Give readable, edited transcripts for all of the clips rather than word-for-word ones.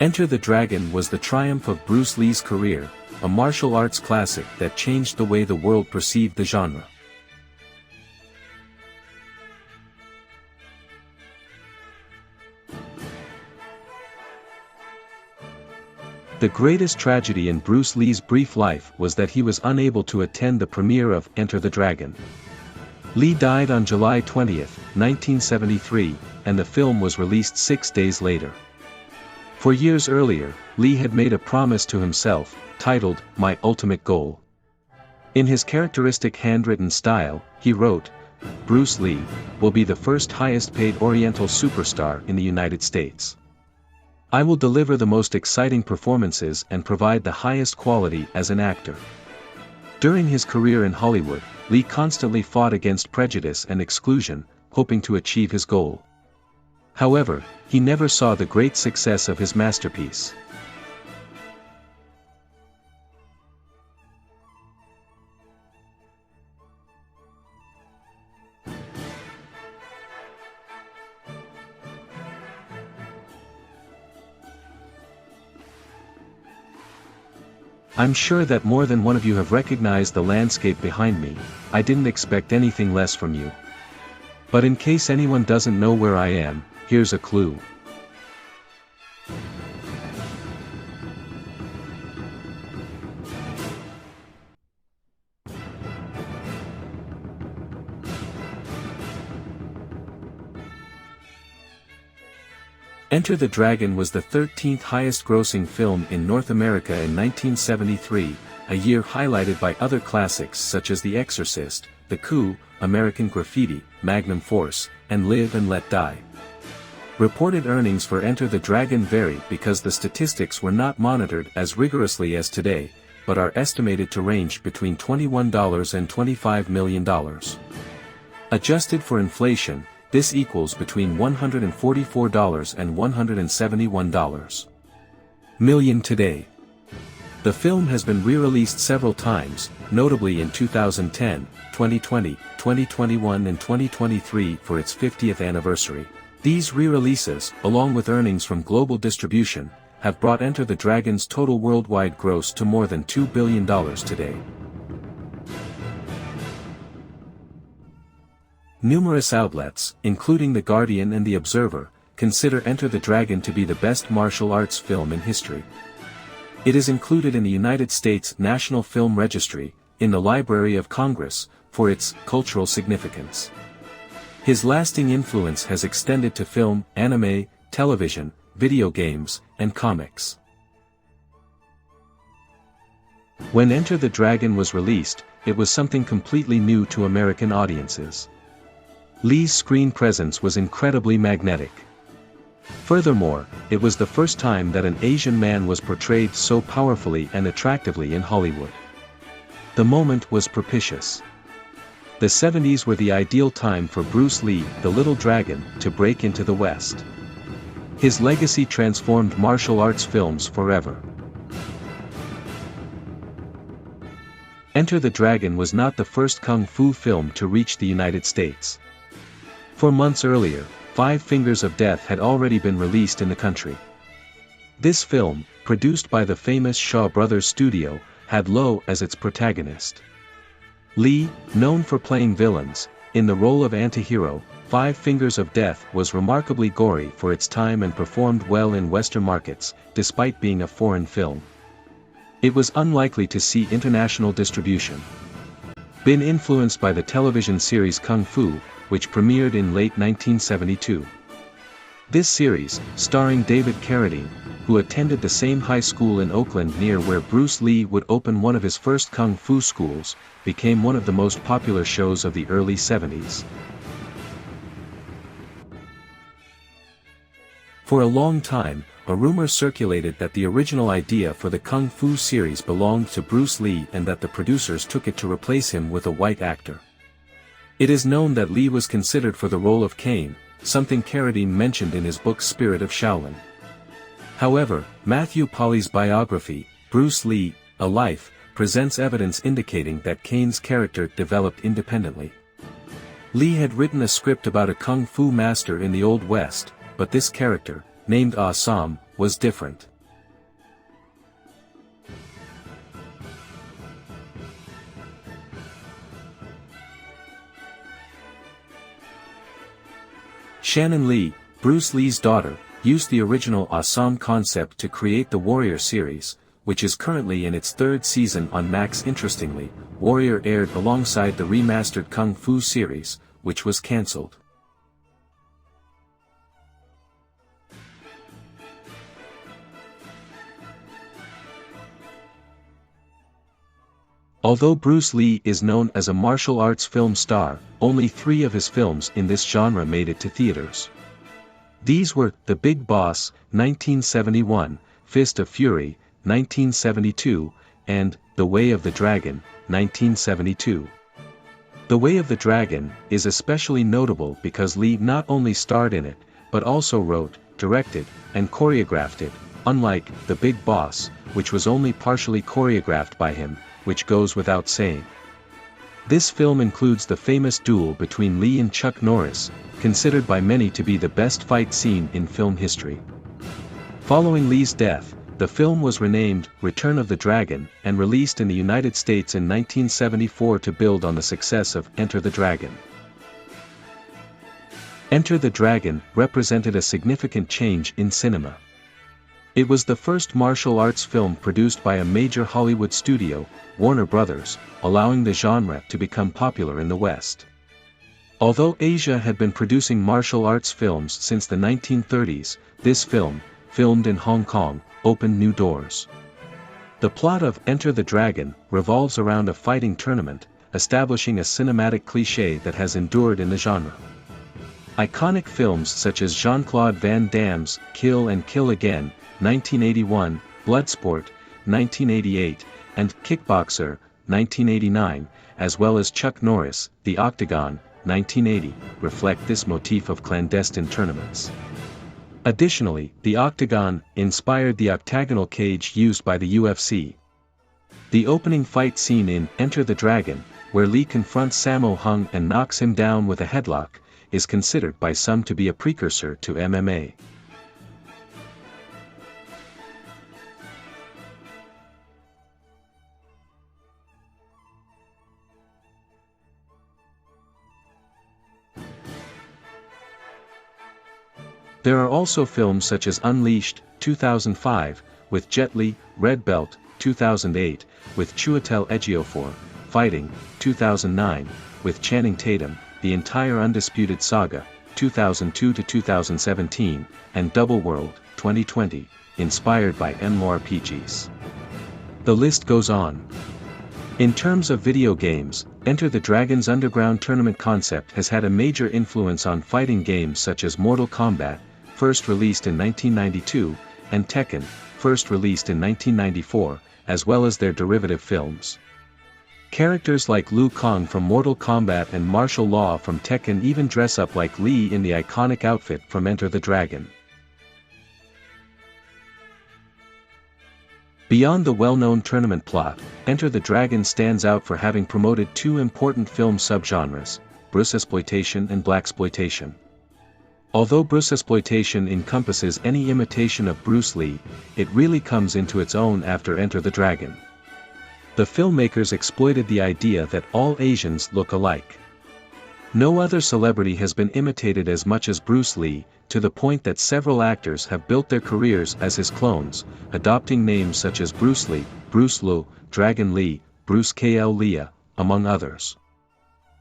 Enter the Dragon was the triumph of Bruce Lee's career, a martial arts classic that changed the way the world perceived the genre. The greatest tragedy in Bruce Lee's brief life was that he was unable to attend the premiere of Enter the Dragon. Lee died on July 20, 1973, and the film was released 6 days later. For years earlier, Lee had made a promise to himself, titled, "My Ultimate Goal." In his characteristic handwritten style, he wrote, "Bruce Lee will be the first highest-paid Oriental superstar in the United States. I will deliver the most exciting performances and provide the highest quality as an actor." During his career in Hollywood, Lee constantly fought against prejudice and exclusion, hoping to achieve his goal. However, he never saw the great success of his masterpiece. I'm sure that more than one of you have recognized the landscape behind me. I didn't expect anything less from you. But in case anyone doesn't know where I am, here's a clue. Enter the Dragon was the 13th highest-grossing film in North America in 1973, a year highlighted by other classics such as The Exorcist, The Coup, American Graffiti, Magnum Force, and Live and Let Die. Reported earnings for Enter the Dragon vary because the statistics were not monitored as rigorously as today, but are estimated to range between $21 and $25 million. Adjusted for inflation, this equals between $144 and $171 million today. The film has been re-released several times, notably in 2010, 2020, 2021 and 2023 for its 50th anniversary. These re-releases, along with earnings from global distribution, have brought Enter the Dragon's total worldwide gross to more than $2 billion today. Numerous outlets, including The Guardian and The Observer, consider Enter the Dragon to be the best martial arts film in history. It is included in the United States National Film Registry, in the Library of Congress, for its cultural significance. His lasting influence has extended to film, anime, television, video games, and comics. When Enter the Dragon was released, it was something completely new to American audiences. Lee's screen presence was incredibly magnetic. Furthermore, it was the first time that an Asian man was portrayed so powerfully and attractively in Hollywood. The moment was propitious. The 70s were the ideal time for Bruce Lee, the Little Dragon, to break into the West. His legacy transformed martial arts films forever. Enter the Dragon was not the first kung fu film to reach the United States. 4 months earlier, Five Fingers of Death had already been released in the country. This film, produced by the famous Shaw Brothers studio, had Lo as its protagonist. Lee, known for playing villains, in the role of anti-hero, Five Fingers of Death was remarkably gory for its time and performed well in Western markets, despite being a foreign film. It was unlikely to see international distribution. Been influenced by the television series Kung Fu, which premiered in late 1972. This series, starring David Carradine, who attended the same high school in Oakland near where Bruce Lee would open one of his first kung fu schools, became one of the most popular shows of the early 70s. For a long time, a rumor circulated that the original idea for the Kung Fu series belonged to Bruce Lee and that the producers took it to replace him with a white actor. It is known that Lee was considered for the role of Kane, something Carradine mentioned in his book Spirit of Shaolin. However, Matthew Polly's biography, Bruce Lee, A Life, presents evidence indicating that Kane's character developed independently. Lee had written a script about a kung fu master in the Old West, but this character, named Ah Sam, was different. Shannon Lee, Bruce Lee's daughter, used the original Awesome concept to create the Warrior series, which is currently in its third season on Max. Interestingly, Warrior aired alongside the remastered Kung Fu series, which was cancelled. Although Bruce Lee is known as a martial arts film star, only 3 of his films in this genre made it to theaters. These were The Big Boss, 1971, Fist of Fury, 1972, and The Way of the Dragon, 1972. The Way of the Dragon is especially notable because Lee not only starred in it, but also wrote, directed, and choreographed it, unlike The Big Boss, which was only partially choreographed by him, which goes without saying. This film includes the famous duel between Lee and Chuck Norris, considered by many to be the best fight scene in film history. Following Lee's death, the film was renamed Return of the Dragon and released in the United States in 1974 to build on the success of Enter the Dragon. Enter the Dragon represented a significant change in cinema. It was the first martial arts film produced by a major Hollywood studio, Warner Brothers, allowing the genre to become popular in the West. Although Asia had been producing martial arts films since the 1930s, this film, filmed in Hong Kong, opened new doors. The plot of Enter the Dragon revolves around a fighting tournament, establishing a cinematic cliché that has endured in the genre. Iconic films such as Jean-Claude Van Damme's Kill and Kill Again, 1981, Bloodsport, 1988, and Kickboxer, 1989, as well as Chuck Norris, The Octagon, 1980, reflect this motif of clandestine tournaments. Additionally, The Octagon inspired the octagonal cage used by the UFC. The opening fight scene in Enter the Dragon, where Lee confronts Sammo Hung and knocks him down with a headlock, is considered by some to be a precursor to MMA. There are also films such as Unleashed, 2005, with Jet Li, Red Belt, 2008, with Chiwetel Ejiofor, Fighting, 2009, with Channing Tatum, The Entire Undisputed Saga, 2002 to 2017, and Double World, 2020, inspired by MMORPGs. The list goes on. In terms of video games, Enter the Dragon's underground tournament concept has had a major influence on fighting games such as Mortal Kombat, first released in 1992, and Tekken, first released in 1994, as well as their derivative films. Characters like Liu Kang from Mortal Kombat and Martial Law from Tekken even dress up like Lee in the iconic outfit from Enter the Dragon. Beyond the well-known tournament plot, Enter the Dragon stands out for having promoted 2 important film subgenres, Bruceploitation and blaxploitation. Although Bruceploitation encompasses any imitation of Bruce Lee, it really comes into its own after Enter the Dragon. The filmmakers exploited the idea that all Asians look alike. No other celebrity has been imitated as much as Bruce Lee, to the point that several actors have built their careers as his clones, adopting names such as Bruce Lee, Bruce Lu, Dragon Lee, Bruce K.L. Leah, among others.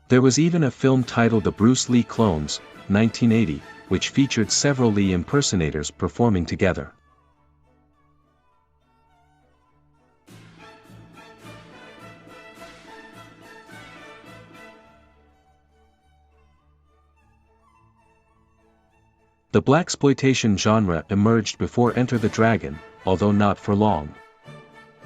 There was even a film titled The Bruce Lee Clones, 1980, which featured several Lee impersonators performing together. The blaxploitation genre emerged before Enter the Dragon, although not for long.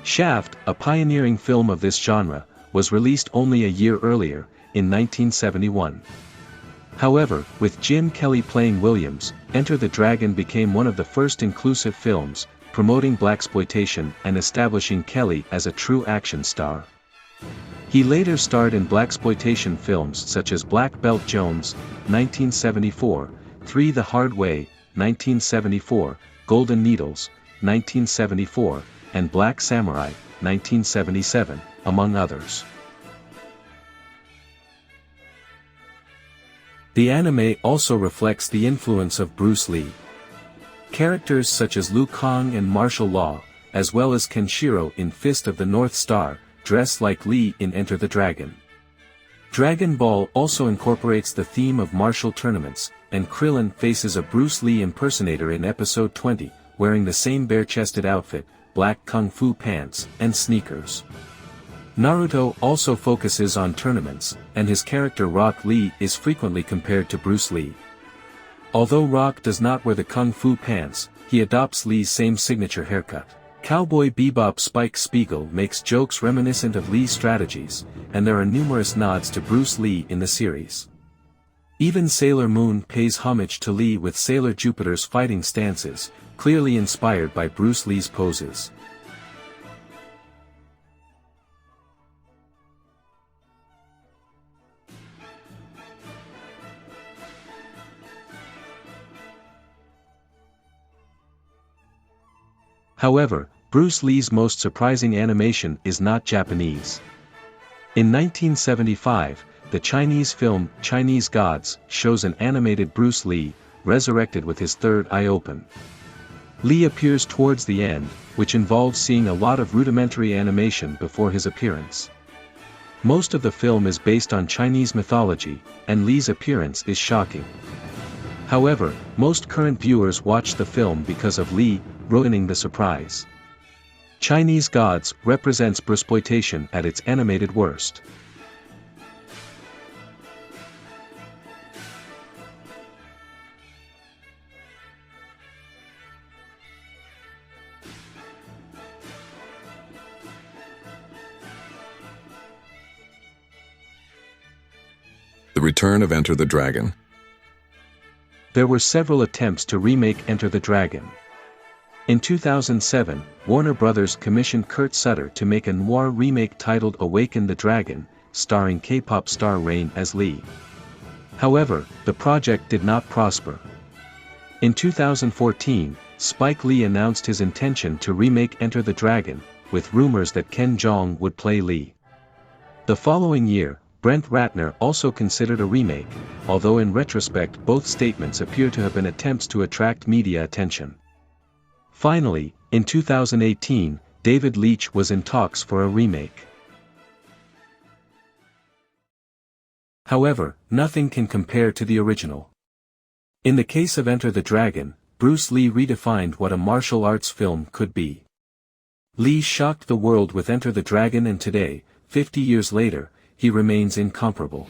Shaft, a pioneering film of this genre, was released only a year earlier, in 1971. However, with Jim Kelly playing Williams, Enter the Dragon became one of the first inclusive films, promoting blaxploitation and establishing Kelly as a true action star. He later starred in blaxploitation films such as Black Belt Jones, 1974, 3 The Hard Way, 1974, Golden Needles, 1974, and Black Samurai, 1977, among others. The anime also reflects the influence of Bruce Lee. Characters such as Liu Kang and martial law, as well as Kenshiro in Fist of the North Star, dress like Lee in Enter the Dragon. Dragon Ball also incorporates the theme of martial tournaments, and Krillin faces a Bruce Lee impersonator in episode 20, wearing the same bare-chested outfit, black kung fu pants, and sneakers. Naruto also focuses on tournaments, and his character Rock Lee is frequently compared to Bruce Lee. Although Rock does not wear the kung fu pants, he adopts Lee's same signature haircut. Cowboy Bebop Spike Spiegel makes jokes reminiscent of Lee's strategies, and there are numerous nods to Bruce Lee in the series. Even Sailor Moon pays homage to Lee with Sailor Jupiter's fighting stances, clearly inspired by Bruce Lee's poses. However, Bruce Lee's most surprising animation is not Japanese. In 1975, the Chinese film Chinese Gods shows an animated Bruce Lee, resurrected with his third eye open. Lee appears towards the end, which involves seeing a lot of rudimentary animation before his appearance. Most of the film is based on Chinese mythology, and Lee's appearance is shocking. However, most current viewers watch the film because of Lee, ruining the surprise. Chinese Gods represents blaxploitation at its animated worst. The return of Enter the Dragon. There were several attempts to remake Enter the Dragon. In 2007, Warner Bros. Commissioned Kurt Sutter to make a noir remake titled Awaken the Dragon, starring K-pop star Rain as Lee. However, the project did not prosper. In 2014, Spike Lee announced his intention to remake Enter the Dragon, with rumors that Ken Jeong would play Lee. The following year, Brent Ratner also considered a remake, although in retrospect both statements appear to have been attempts to attract media attention. Finally, in 2018, David Leitch was in talks for a remake. However, nothing can compare to the original. In the case of Enter the Dragon, Bruce Lee redefined what a martial arts film could be. Lee shocked the world with Enter the Dragon, and today, 50 years later, he remains incomparable.